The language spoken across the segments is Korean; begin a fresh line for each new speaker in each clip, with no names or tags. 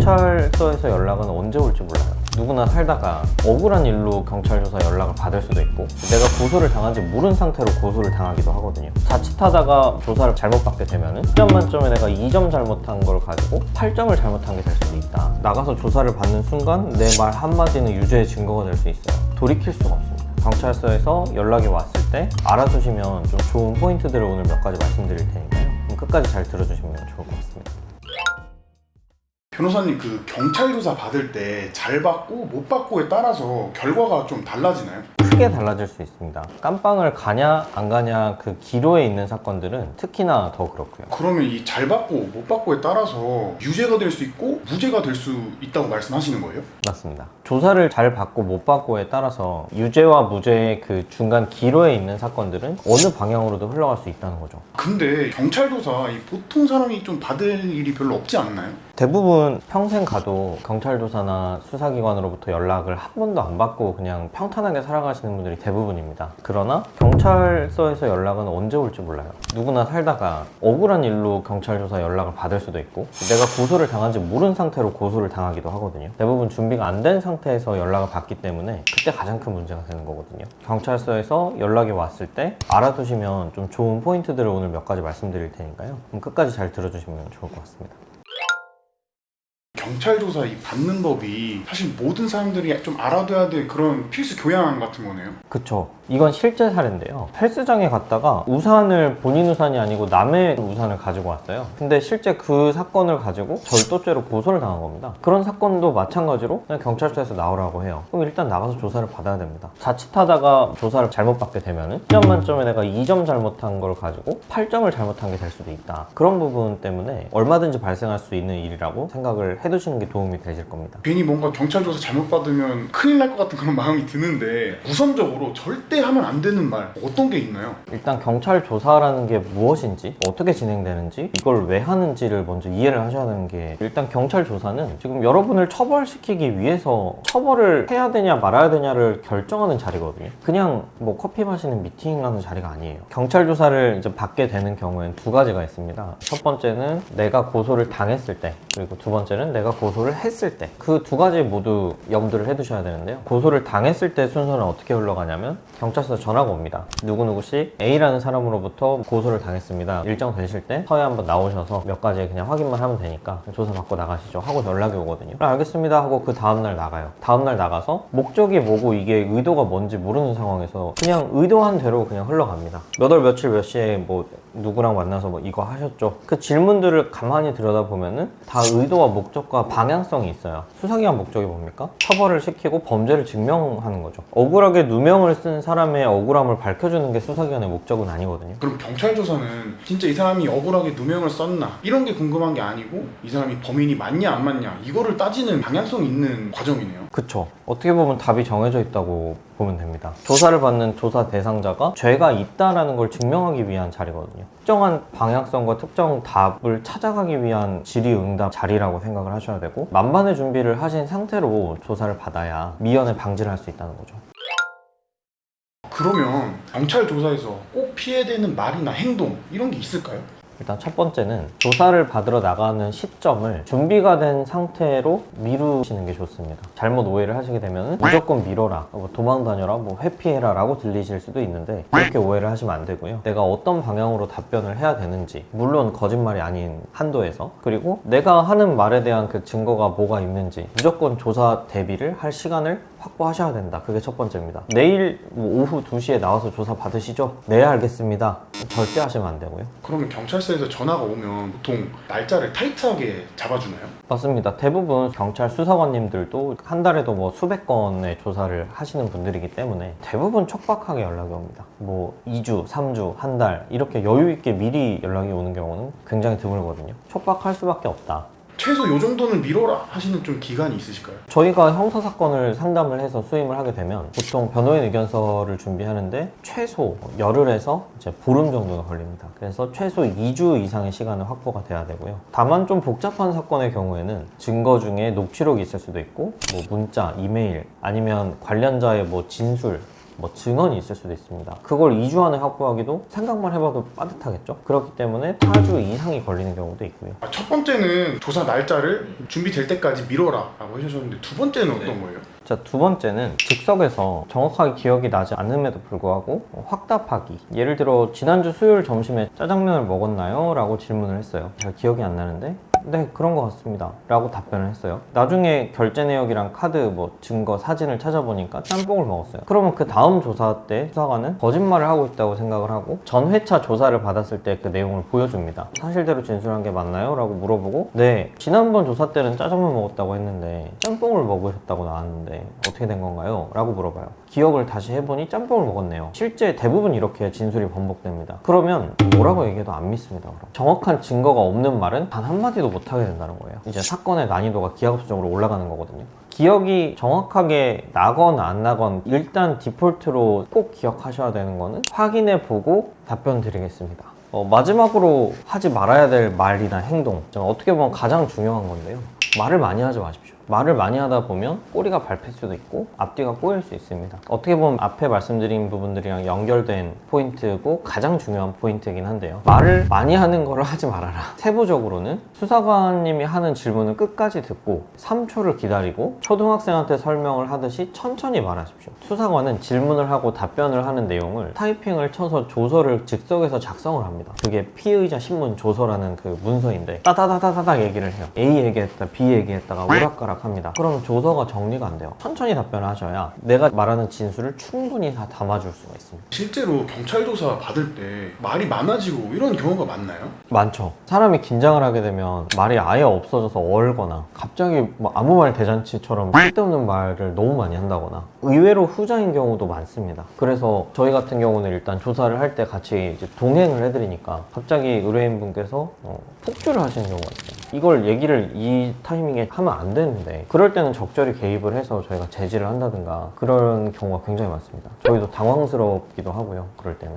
경찰서에서 연락은 언제 올지 몰라요. 누구나 살다가 억울한 일로 경찰 조사 연락을 받을 수도 있고, 내가 고소를 당한지 모르는 상태로 고소를 당하기도 하거든요. 자칫하다가 조사를 잘못 받게 되면은 10점 만점에 내가 2점 잘못한 걸 가지고 8점을 잘못한 게 될 수도 있다. 나가서 조사를 받는 순간 내 말 한마디는 유죄의 증거가 될 수 있어요. 돌이킬 수가 없습니다. 경찰서에서 연락이 왔을 때 알아두시면 좀 좋은 포인트들을 오늘 몇 가지 말씀드릴 테니까요. 끝까지 잘 들어주시면 좋을 것 같습니다.
변호사님, 그 경찰 조사 받을 때 잘 받고 못 받고에 따라서 결과가 좀 달라지나요?
크게 달라질 수 있습니다. 깜빵을 가냐 안 가냐 그 기로에 있는 사건들은 특히나 더 그렇고요.
그러면 이 잘 받고 못 받고에 따라서 유죄가 될 수 있고 무죄가 될 수 있다고 말씀하시는 거예요?
맞습니다. 조사를 잘 받고 못 받고에 따라서 유죄와 무죄의 그 중간 기로에 있는 사건들은 어느 방향으로도 흘러갈 수 있다는 거죠.
근데 경찰 조사 이 보통 사람이 좀 받을 일이 별로 없지 않나요?
대부분 평생 가도 경찰 조사나 수사기관으로부터 연락을 한 번도 안 받고 그냥 평탄하게 살아가시는 분들이 대부분입니다. 그러나 경찰서에서 연락은 언제 올지 몰라요. 누구나 살다가 억울한 일로 경찰 조사 연락을 받을 수도 있고, 내가 고소를 당한지 모르는 상태로 고소를 당하기도 하거든요. 대부분 준비가 안 된 상태에서 연락을 받기 때문에 그때 가장 큰 문제가 되는 거거든요. 경찰서에서 연락이 왔을 때 알아두시면 좀 좋은 포인트들을 오늘 몇 가지 말씀드릴 테니까요. 끝까지 잘 들어주시면 좋을 것 같습니다.
경찰 조사 이 받는 법이 사실 모든 사람들이 좀 알아둬야 될 그런 필수 교양 같은 거네요.
그쵸. 이건 실제 사례인데요. 헬스장에 갔다가 우산을 본인 우산이 아니고 남의 우산을 가지고 왔어요. 근데 실제 그 사건을 가지고 절도죄로 고소를 당한 겁니다. 그런 사건도 마찬가지로 그냥 경찰서에서 나오라고 해요. 그럼 일단 나가서 조사를 받아야 됩니다. 자칫하다가 조사를 잘못 받게 되면은 10점 만점에 내가 2점 잘못한 걸 가지고 8점을 잘못한 게 될 수도 있다. 그런 부분 때문에 얼마든지 발생할 수 있는 일이라고 생각을 해두시는 게 도움이 되실 겁니다.
괜히 뭔가 경찰 조사 잘못 받으면 큰일 날 것 같은 그런 마음이 드는데, 우선적으로 절대 하면 안 되는 말 어떤 게 있나요?
일단 경찰 조사라는 게 무엇인지, 어떻게 진행되는지, 이걸 왜 하는지를 먼저 이해를 하셔야 되는 게, 일단 경찰 조사는 지금 여러분을 처벌시키기 위해서 처벌을 해야 되냐 말아야 되냐를 결정하는 자리거든요. 그냥 뭐 커피 마시는 미팅하는 자리가 아니에요. 경찰 조사를 이제 받게 되는 경우에는 두 가지가 있습니다. 첫 번째는 내가 고소를 당했을 때, 그리고 두 번째는 내가 고소를 했을 때. 그 두 가지 모두 염두를 해두셔야 되는데요. 고소를 당했을 때 순서는 어떻게 흘러가냐면, 경찰서 전화가 옵니다. 누구누구씨 A라는 사람으로부터 고소를 당했습니다. 일정 되실 때 서에 한번 나오셔서 몇 가지 그냥 확인만 하면 되니까 조사 받고 나가시죠 하고 연락이 오거든요. 알겠습니다 하고 그 다음날 나가요. 다음날 나가서 목적이 뭐고 이게 의도가 뭔지 모르는 상황에서 그냥 의도한 대로 그냥 흘러갑니다. 몇 월 며칠 몇 시에 뭐 누구랑 만나서 뭐 이거 하셨죠? 그 질문들을 가만히 들여다보면은 다 의도와 목적과 방향성이 있어요. 수사기관 목적이 뭡니까? 처벌을 시키고 범죄를 증명하는 거죠. 억울하게 누명을 쓴 사람의 억울함을 밝혀주는 게 수사기관의 목적은 아니거든요.
그럼 경찰 조사는 진짜 이 사람이 억울하게 누명을 썼나 이런 게 궁금한 게 아니고, 이 사람이 범인이 맞냐 안 맞냐 이거를 따지는 방향성 있는 과정이네요.
그쵸. 어떻게 보면 답이 정해져 있다고 보면 됩니다. 조사를 받는 조사 대상자가 죄가 있다라는 걸 증명하기 위한 자리거든요. 특정한 방향성과 특정 답을 찾아가기 위한 질의응답 자리라고 생각을 하셔야 되고, 만반의 준비를 하신 상태로 조사를 받아야 미연에 방지를 할 수 있다는 거죠.
그러면 경찰 조사에서 꼭 피해야 되는 말이나 행동 이런 게 있을까요?
일단 첫 번째는 조사를 받으러 나가는 시점을 준비가 된 상태로 미루시는 게 좋습니다. 잘못 오해를 하시게 되면 무조건 미뤄라, 뭐 도망 다녀라, 뭐 회피해라 라고 들리실 수도 있는데, 그렇게 오해를 하시면 안 되고요. 내가 어떤 방향으로 답변을 해야 되는지, 물론 거짓말이 아닌 한도에서, 그리고 내가 하는 말에 대한 그 증거가 뭐가 있는지 무조건 조사 대비를 할 시간을 확보하셔야 된다. 그게 첫 번째입니다. 내일 뭐 오후 2시에 나와서 조사 받으시죠? 네, 알겠습니다. 절대 하시면 안 되고요.
그러면 경찰서에서 전화가 오면 보통 날짜를 타이트하게 잡아주나요?
맞습니다. 대부분 경찰 수사관님들도 한 달에도 뭐 수백 건의 조사를 하시는 분들이기 때문에 대부분 촉박하게 연락이 옵니다. 뭐 2주, 3주, 한 달 이렇게 여유 있게 미리 연락이 오는 경우는 굉장히 드물거든요. 촉박할 수밖에 없다.
최소 요 정도는 미뤄라 하시는 좀 기간이 있으실까요?
저희가 형사사건을 상담을 해서 수임을 하게 되면 보통 변호인 의견서를 준비하는데 최소 열흘에서 이제 보름 정도가 걸립니다. 그래서 최소 2주 이상의 시간을 확보가 돼야 되고요. 다만 좀 복잡한 사건의 경우에는 증거 중에 녹취록이 있을 수도 있고, 뭐 문자, 이메일, 아니면 관련자의 뭐 진술, 뭐 증언이 있을 수도 있습니다. 그걸 2주 안에 확보하기도 생각만 해봐도 빠듯하겠죠. 그렇기 때문에 4주 이상이 걸리는 경우도 있고요.
첫 번째는 조사 날짜를 준비될 때까지 미뤄라 라고 하셨는데 두 번째는 어떤 거예요?
자, 두 번째는 즉석에서 정확하게 기억이 나지 않음에도 불구하고 확답하기. 예를 들어 지난주 수요일 점심에 짜장면을 먹었나요? 라고 질문을 했어요. 잘 기억이 안 나는데 네, 그런 것 같습니다 라고 답변을 했어요. 나중에 결제 내역이랑 카드, 뭐 증거, 사진을 찾아보니까 짬뽕을 먹었어요. 그러면 그 다음 조사 때 수사관은 거짓말을 하고 있다고 생각을 하고 전 회차 조사를 받았을 때 그 내용을 보여줍니다. 사실대로 진술한 게 맞나요? 라고 물어보고 네, 지난번 조사 때는 짜장면 먹었다고 했는데 짬뽕을 먹으셨다고 나왔는데 어떻게 된 건가요? 라고 물어봐요. 기억을 다시 해보니 짬뽕을 먹었네요. 실제 대부분 이렇게 진술이 번복됩니다. 그러면 뭐라고 얘기해도 안 믿습니다. 그럼 정확한 증거가 없는 말은 단 한마디도 못하게 된다는 거예요. 이제 사건의 난이도가 기하급수적으로 올라가는 거거든요. 기억이 정확하게 나건 안 나건 일단 디폴트로 꼭 기억하셔야 되는 거는 확인해 보고 답변 드리겠습니다. 마지막으로 하지 말아야 될 말이나 행동, 어떻게 보면 가장 중요한 건데요. 말을 많이 하지 마십시오. 말을 많이 하다 보면 꼬리가 밟힐 수도 있고 앞뒤가 꼬일 수 있습니다. 어떻게 보면 앞에 말씀드린 부분들이랑 연결된 포인트고 가장 중요한 포인트이긴 한데요. 말을 많이 하는 거를 하지 말아라. 세부적으로는 수사관님이 하는 질문을 끝까지 듣고 3초를 기다리고 초등학생한테 설명을 하듯이 천천히 말하십시오. 수사관은 질문을 하고 답변을 하는 내용을 타이핑을 쳐서 조서를 즉석에서 작성을 합니다. 그게 피의자 신문 조서라는 그 문서인데 따다다다다닥 얘기를 해요. A 얘기했다, B 얘기했다가 오락가락 합니다. 그러면 조서가 정리가 안 돼요. 천천히 답변을 하셔야 내가 말하는 진술을 충분히 다 담아줄 수가 있습니다.
실제로 경찰 조사 받을 때 말이 많아지고 이런 경우가 많나요?
많죠. 사람이 긴장을 하게 되면 말이 아예 없어져서 얼거나 갑자기 뭐 아무 말 대잔치처럼 쓸데없는 말을 너무 많이 한다거나 의외로 후자인 경우도 많습니다. 그래서 저희 같은 경우는 일단 조사를 할 때 같이 이제 동행을 해드리니까 갑자기 의뢰인분께서 폭주를 하시는 경우가 있어요. 이걸 얘기를 이 타이밍에 하면 안 되는데 그럴 때는 적절히 개입을 해서 저희가 제지를 한다든가 그런 경우가 굉장히 많습니다. 저희도 당황스럽기도 하고요. 그럴 때는.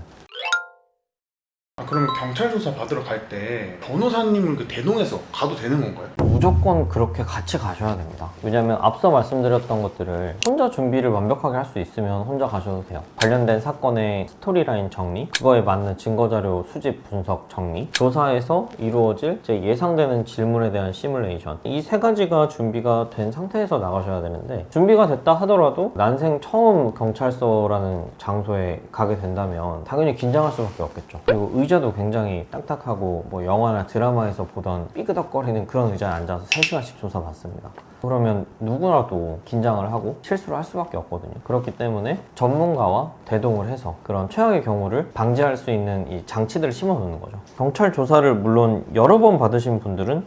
그러면 경찰 조사 받으러 갈 때 변호사님을 대동해서 가도 되는 건가요?
무조건 그렇게 같이 가셔야 됩니다. 왜냐면 앞서 말씀드렸던 것들을 혼자 준비를 완벽하게 할 수 있으면 혼자 가셔도 돼요. 관련된 사건의 스토리라인 정리, 그거에 맞는 증거자료 수집 분석 정리, 조사에서 이루어질 예상되는 질문에 대한 시뮬레이션, 이 세 가지가 준비가 된 상태에서 나가셔야 되는데 준비가 됐다 하더라도 난생 처음 경찰서라는 장소에 가게 된다면 당연히 긴장할 수밖에 없겠죠. 그리고 의자도 굉장히 딱딱하고 뭐 영화나 드라마에서 보던 삐그덕거리는 그런 의자에 앉아서 3시간씩 조사받습니다. 그러면 누구라도 긴장을 하고 실수를 할 수밖에 없거든요. 그렇기 때문에 전문가와 대동을 해서 그런 최악의 경우를 방지할 수 있는 이 장치들을 심어 놓는 거죠. 경찰 조사를 물론 여러 번 받으신 분들은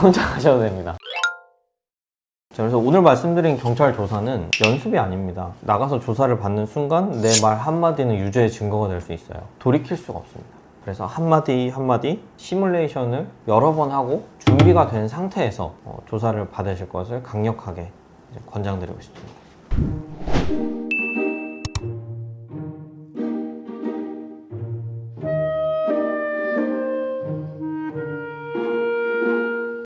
혼자 가셔도 됩니다. 그래서 오늘 말씀드린 경찰 조사는 연습이 아닙니다. 나가서 조사를 받는 순간 내 말 한마디는 유죄의 증거가 될 수 있어요. 돌이킬 수가 없습니다. 그래서 한마디 한마디 시뮬레이션을 여러 번 하고 준비가 된 상태에서 조사를 받으실 것을 강력하게 권장드리고 싶습니다.